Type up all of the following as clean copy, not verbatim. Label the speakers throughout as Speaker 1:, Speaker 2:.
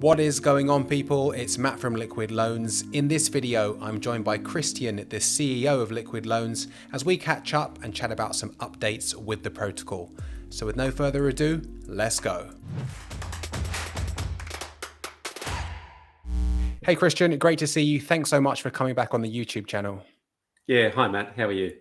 Speaker 1: What is going on, people? It's Matt from Liquid Loans. In this video, I'm joined by Christian, the CEO of Liquid Loans, as we catch up and chat about some updates with the protocol. So with no further ado, let's go. Hey Christian, great to see you. Thanks so much for coming back on the YouTube channel.
Speaker 2: Yeah, hi Matt, how are you?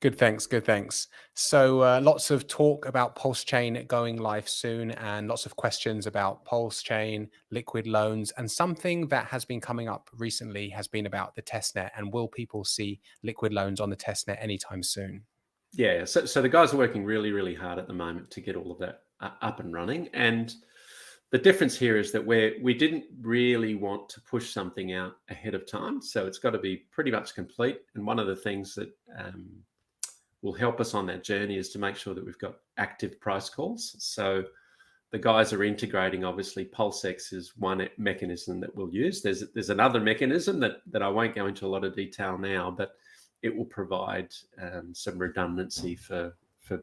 Speaker 1: Good, thanks. Good, thanks. So lots of talk about Pulse Chain going live soon and lots of questions about Pulse Chain, Liquid Loans, and something that has been coming up recently has been about the testnet, and will people see Liquid Loans on the testnet anytime soon?
Speaker 2: Yeah, so the guys are working really hard at the moment to get all of that up and running. And the difference here is that we didn't really want to push something out ahead of time. So it's got to be pretty much complete. And one of the things that will help us on that journey is to make sure that we've got active price calls. So the guys are integrating, obviously, PulseX is one mechanism that we'll use. There's another mechanism that I won't go into a lot of detail now, but it will provide some redundancy for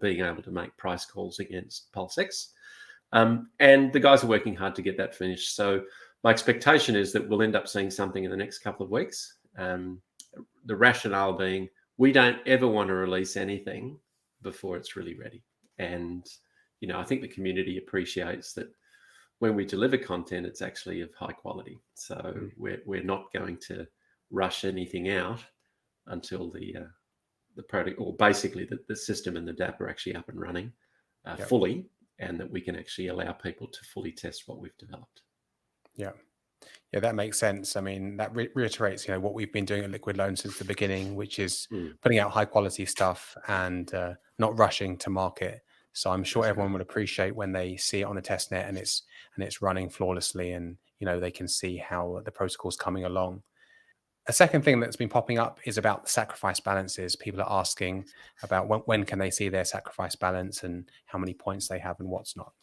Speaker 2: being able to make price calls against PulseX. And the guys are working hard to get that finished. So my expectation is that we'll end up seeing something in the next couple of weeks. The rationale being, we don't ever want to release anything before it's really ready. And, you know, I think the community appreciates that when we deliver content, it's actually of high quality. So we're not going to rush anything out until the product, or basically the system and the DApp are actually up and running fully, and that we can actually allow people to fully test what we've developed.
Speaker 1: Yeah, that makes sense. I mean, that reiterates, what we've been doing at Liquid Loans since the beginning, which is putting out high quality stuff and not rushing to market. So I'm sure everyone would appreciate when they see it on the testnet and it's running flawlessly, and they can see how the protocol's coming along. A second thing that's been popping up is about the sacrifice balances. People are asking about when can they see their sacrifice balance and how many points they have and what's not.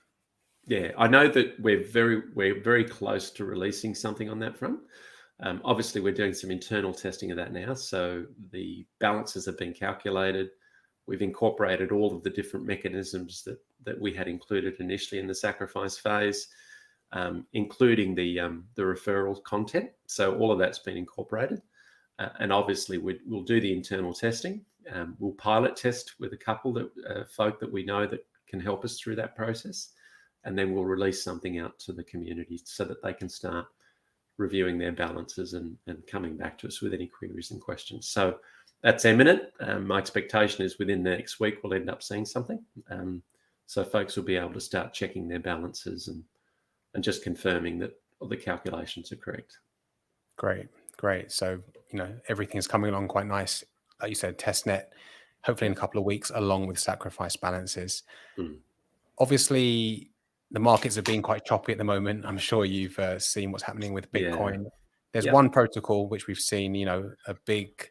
Speaker 2: Yeah, I know that we're very close to releasing something on that front. Obviously, we're doing some internal testing of that now. So the balances have been calculated. We've incorporated all of the different mechanisms that we had included initially in the sacrifice phase, including the referral content. So all of that's been incorporated. And obviously, we'll do the internal testing. We'll pilot test with a couple that folk that we know that can help us through that process. And then we'll release something out to the community so that they can start reviewing their balances and coming back to us with any queries and questions. So that's imminent. My expectation is within the next week, we'll end up seeing something. So folks will be able to start checking their balances and just confirming that all the calculations are correct.
Speaker 1: Great. So, everything's coming along quite nice. Like you said, testnet, hopefully in a couple of weeks, along with sacrifice balances. Obviously, the markets are being quite choppy at the moment. I'm sure you've seen what's happening with Bitcoin. There's one protocol which we've seen, a big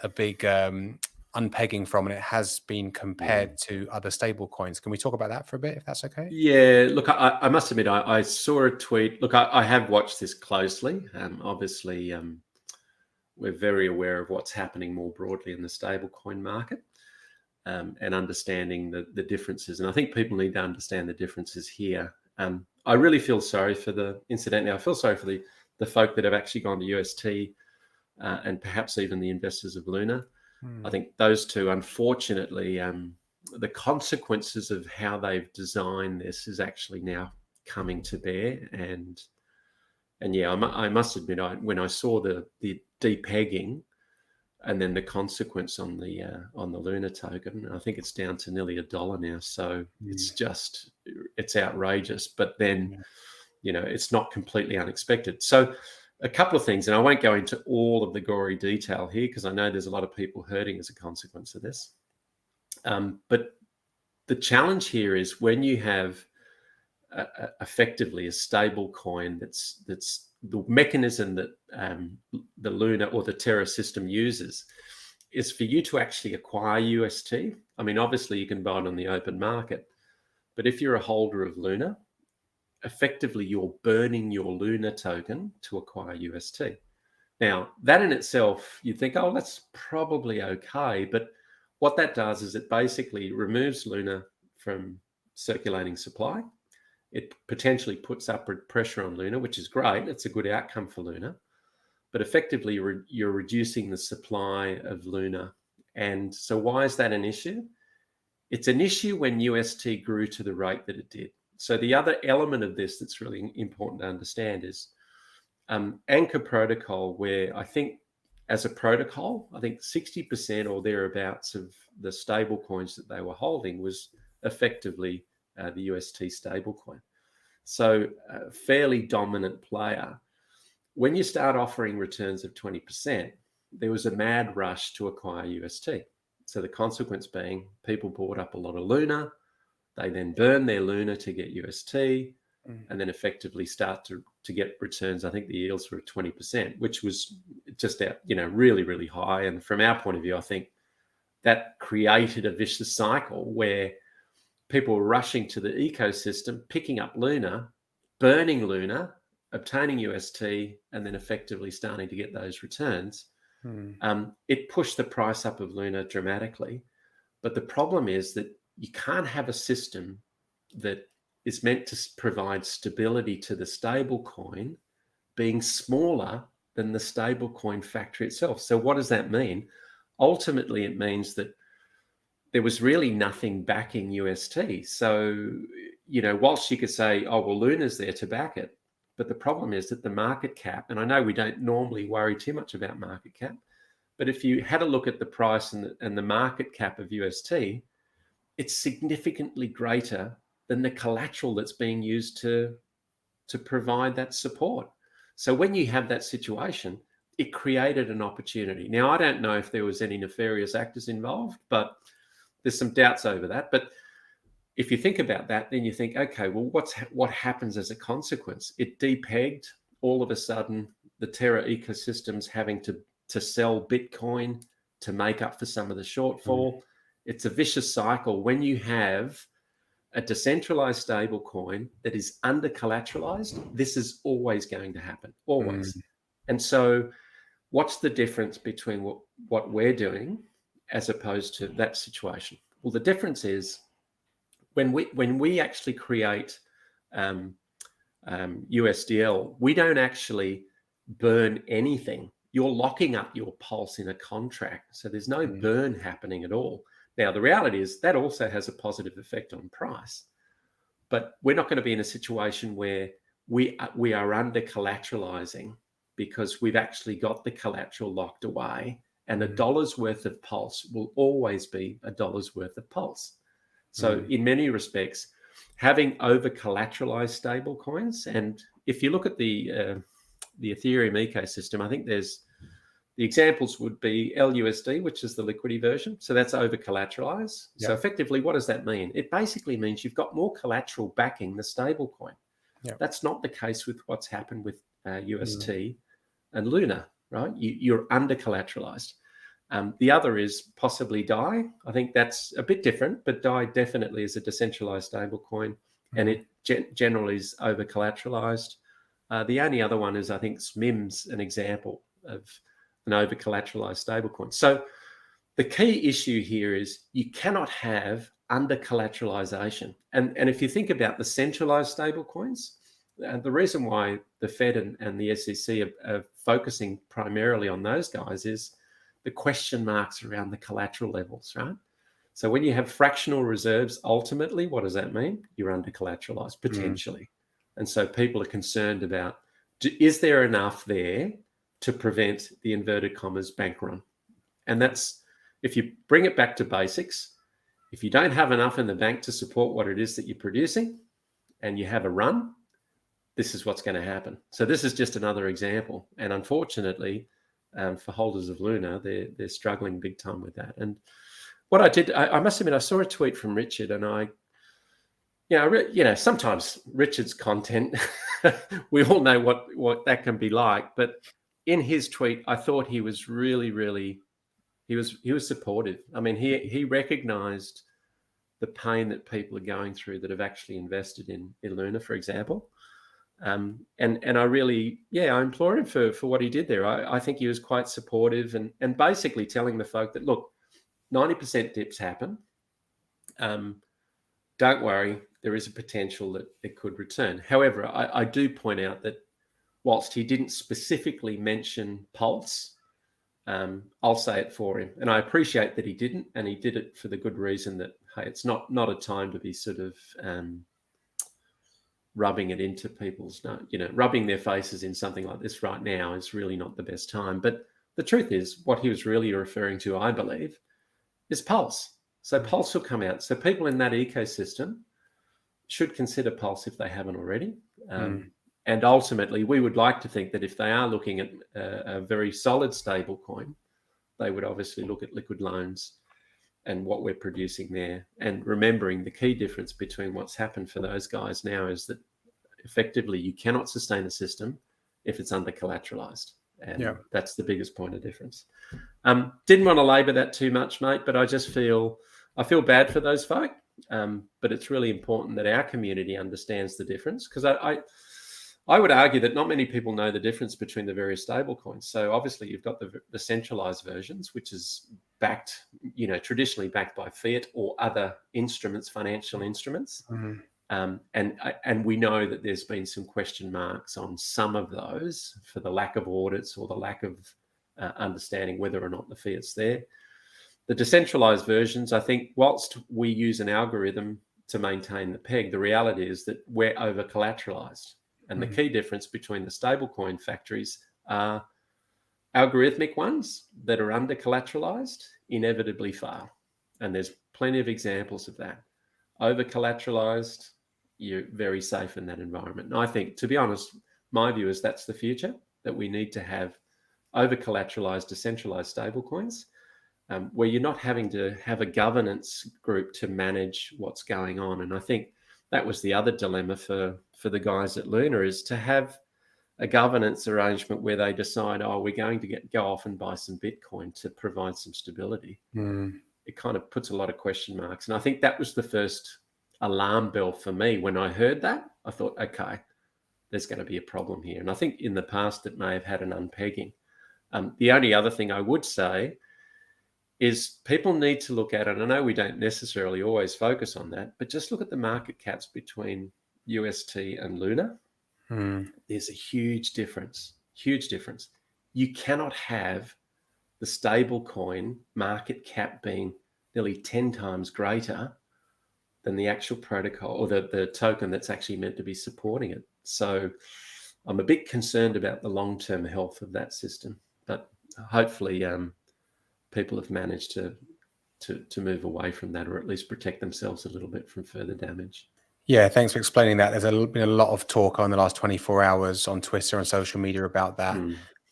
Speaker 1: unpegging from, and it has been compared to other stable coins. Can we talk about that for a bit, if that's okay?
Speaker 2: Yeah, look, I must admit, I saw a tweet. Look, I have watched this closely. Obviously, we're very aware of what's happening more broadly in the stablecoin market. And understanding the differences. And I think people need to understand the differences here. I really feel sorry for incidentally, I feel sorry for the folk that have actually gone to UST and perhaps even the investors of Luna. I think those two, unfortunately, the consequences of how they've designed this is actually now coming to bear. And yeah, I must admit, when I saw the depegging, and then the consequence on the Luna token, I think it's down to nearly $1 now. So it's outrageous. But then, it's not completely unexpected. So a couple of things, and I won't go into all of the gory detail here because I know there's a lot of people hurting as a consequence of this. But the challenge here is when you have effectively a stable coin that's the mechanism that the Luna or the Terra system uses is for you to actually acquire UST. I mean, obviously you can buy it on the open market, but if you're a holder of Luna, effectively you're burning your Luna token to acquire UST. Now, that in itself, you think, oh, that's probably okay. But what that does is it basically removes Luna from circulating supply. it potentially puts upward pressure on Luna, which is great. It's a good outcome for Luna. But effectively, you're reducing the supply of Luna. And so why is that an issue? It's an issue when UST grew to the rate that it did. So the other element of this that's really important to understand is Anchor Protocol, where I think as a protocol, I think 60% or thereabouts of the stable coins that they were holding was effectively the UST stablecoin. So a fairly dominant player. When you start offering returns of 20%, there was a mad rush to acquire UST. So the consequence being people bought up a lot of Luna, they then burn their Luna to get UST, and then effectively start to get returns. I think the yields were 20%, which was just out, really, really high. And from our point of view, I think that created a vicious cycle where people were rushing to the ecosystem, picking up Luna, burning Luna, obtaining UST, and then effectively starting to get those returns. It pushed the price up of Luna dramatically. But the problem is that you can't have a system that is meant to provide stability to the stable coin being smaller than the stable coin factory itself. So what does that mean? Ultimately, it means that there was really nothing backing UST. So, whilst you could say, oh, well, Luna's there to back it, but the problem is that the market cap, and I know we don't normally worry too much about market cap, but if you had a look at the price and the market cap of UST, it's significantly greater than the collateral that's being used to provide that support. So when you have that situation, it created an opportunity. Now, I don't know if there was any nefarious actors involved, but there's some doubts over that. But if you think about that, then you think, okay, well, what happens as a consequence? It depegged all of a sudden the Terra ecosystems having to sell Bitcoin to make up for some of the shortfall. It's a vicious cycle. When you have a decentralized stable coin that is under collateralized, this is always going to happen, always. And so what's the difference between what we're doing as opposed to that situation? Well, the difference is when we actually create USDL, we don't actually burn anything. You're locking up your pulse in a contract. So there's no burn happening at all. Now, the reality is that also has a positive effect on price. But we're not going to be in a situation where we are under collateralizing because we've actually got the collateral locked away, and a dollar's worth of pulse will always be a dollar's worth of pulse. So in many respects, having over collateralized stable coins, and if you look at the Ethereum ecosystem, I think there's the examples would be LUSD, which is the liquidity version. So that's over collateralized. Yep. So effectively, what does that mean? It basically means you've got more collateral backing the stable coin. Yep. That's not the case with what's happened with UST and Luna, right? You're under collateralized. The other is possibly DAI. I think that's a bit different, but DAI definitely is a decentralized stable coin, and it generally is over collateralized. The only other one is, I think, SMIM's an example of an over collateralized stablecoin. So the key issue here is you cannot have under collateralization. And if you think about the centralized stablecoins, the reason why the Fed and the SEC are focusing primarily on those guys is the question marks around the collateral levels, right? So when you have fractional reserves, ultimately, what does that mean? You're under collateralized potentially. And so people are concerned about, is there enough there to prevent the inverted commas bank run? And that's, if you bring it back to basics, if you don't have enough in the bank to support what it is that you're producing and you have a run, this is what's going to happen. So this is just another example. And unfortunately, for holders of Luna, they're struggling big time with that. And what I did, I must admit, I saw a tweet from Richard, and sometimes Richard's content, we all know what that can be like. But in his tweet, I thought he was really, really, he was supportive. I mean, he recognized the pain that people are going through that have actually invested in Luna, for example. And I really, I implore him for what he did there. I think he was quite supportive and basically telling the folk that, look, 90% dips happen. Don't worry. there is a potential that it could return. However, I do point out that whilst he didn't specifically mention Pulse, I'll say it for him. And I appreciate that he didn't, and he did it for the good reason that, hey, it's not a time to be sort of rubbing it into people's, rubbing their faces in something like this right now is really not the best time. But the truth is, what he was really referring to, I believe, is Pulse. So Pulse will come out. So people in that ecosystem should consider Pulse if they haven't already. And ultimately, we would like to think that if they are looking at a very solid stable coin, they would obviously look at Liquid Loans and what we're producing there. And remembering the key difference between what's happened for those guys now is that effectively you cannot sustain a system if it's under collateralized. And that's the biggest point of difference. Didn't want to labor that too much, mate, but I feel bad for those folk. But it's really important that our community understands the difference, because I would argue that not many people know the difference between the various stable coins. So obviously you've got the centralized versions, which is backed, traditionally backed by fiat or other instruments, financial instruments. And we know that there's been some question marks on some of those for the lack of audits or the lack of understanding whether or not the fiat's there. The decentralized versions, I think, whilst we use an algorithm to maintain the peg, the reality is that we're over collateralized. And the key difference between the stablecoin factories are algorithmic ones that are under collateralized inevitably fail. And there's plenty of examples of that. Over collateralized, you're very safe in that environment. And I think, to be honest, my view is that's the future, that we need to have over collateralized, decentralized stablecoins, where you're not having to have a governance group to manage what's going on. And I think that was the other dilemma for the guys at Luna, is to have a governance arrangement where they decide, we're going to go off and buy some Bitcoin to provide some stability. It kind of puts a lot of question marks. And I think that was the first alarm bell for me. When I heard that, I thought, okay, there's going to be a problem here. And I think in the past it may have had an unpegging. The only other thing I would say is people need to look at it. I know we don't necessarily always focus on that, but just look at the market caps between UST and Luna. There's a huge difference. You cannot have the stable coin market cap being nearly 10 times greater than the actual protocol or the token that's actually meant to be supporting it. So I'm a bit concerned about the long-term health of that system, but hopefully people have managed to move away from that, or at least protect themselves a little bit from further damage.
Speaker 1: Yeah, thanks for explaining that. There's been a lot of talk on the last 24 hours on Twitter and social media about that.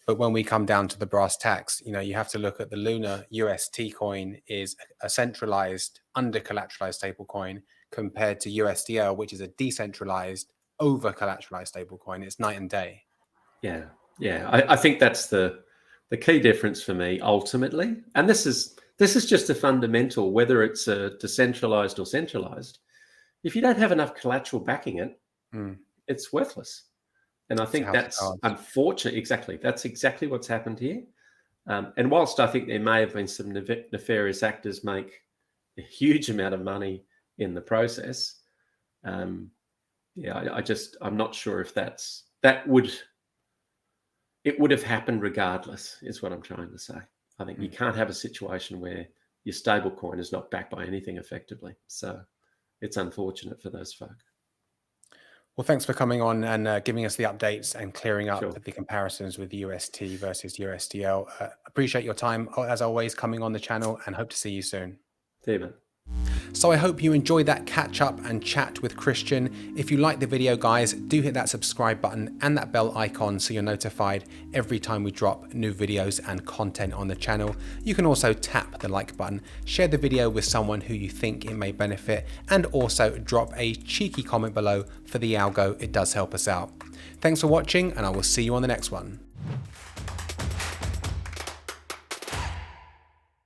Speaker 1: But when we come down to the brass tacks, you have to look at the Luna UST coin is a centralized, under collateralized stable coin compared to USDL, which is a decentralized, over collateralized stable coin. It's night and day.
Speaker 2: Yeah. I think that's the key difference for me ultimately. And this is just a fundamental, whether it's decentralized or centralized. If you don't have enough collateral backing it, it's worthless. And I think that's unfortunate. Exactly. That's exactly what's happened here. And whilst I think there may have been some nefarious actors make a huge amount of money in the process, I'm not sure if it would have happened regardless, is what I'm trying to say. I think you can't have a situation where your stable coin is not backed by anything effectively. So it's unfortunate for those folk.
Speaker 1: Well, thanks for coming on and giving us the updates and clearing up the comparisons with UST versus USDL. Appreciate your time, as always, coming on the channel, and hope to see you soon.
Speaker 2: See you, man.
Speaker 1: So I hope you enjoyed that catch up and chat with Christian. If you like the video, guys, do hit that subscribe button and that bell icon so you're notified every time we drop new videos and content on the channel. You can also tap the like button, share the video with someone who you think it may benefit, and also drop a cheeky comment below for the algo. It does help us out. Thanks for watching, and I will see you on the next one.